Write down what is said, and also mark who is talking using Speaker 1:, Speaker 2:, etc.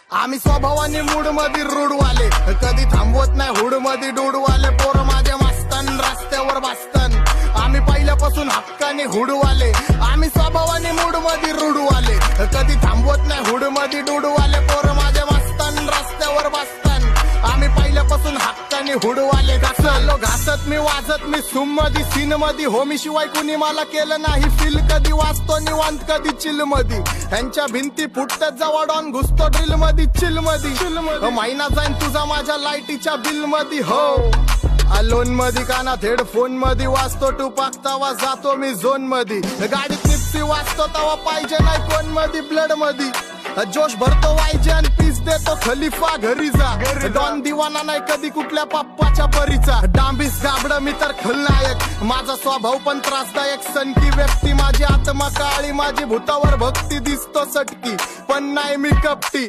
Speaker 1: आम्ही स्वभावाने मूड मध्ये रूडवाले, कधी थांबवत नाही हुड मध्ये डूडवाले. पोरं माझे मस्तन रस्त्यावर बसतन, आम्ही पहिल्यापासून हक्काने हुडवाले. आम्ही स्वभावाने मूड मध्ये रूडवाले, कधी थांबवत नाही हुड मध्ये डूडवाले. पोरं माझे मस्तन रस्त्यावर बसतन, आम्ही पहिल्यापासून हक्काने हुडवाले. घासत मी वाजत मी सुम मध्ये सीन मध्ये, होमी शिवाय कुणी मला केलं नाही फील. कधी वाचतो निवांत कधी चिल मध्ये, ह्यांच्या भिंती फुटतात जवळ डॉन घुसतो ड्रिल मध्ये चिल मध्ये. महिना जाईन तुझा माझ्या लाईटीच्या बिल मध्ये. हो लोन मध्ये कानात हेडफोन मध्ये वाचतो टुपाक, तवा जातो मी झोन मध्ये. गाडीत निप्सी वाचतो तवा पाहिजे नाही कोण मध्ये ब्लड मध्ये. जोश भरतो वायजे आणि पीस देतो खलिफा घरी जा. डॉन दिवाना नाही कधी कुठल्या पप्पाच्या परीचा. डांबीस गाबड मी तर खलनायक, माझा स्वभाव पण त्रासदायक. सनकी व्यक्ती माझी आत्मा काळी, माझी भूतावर भक्ती दिसतो सटकी पण नाही मी कपटी.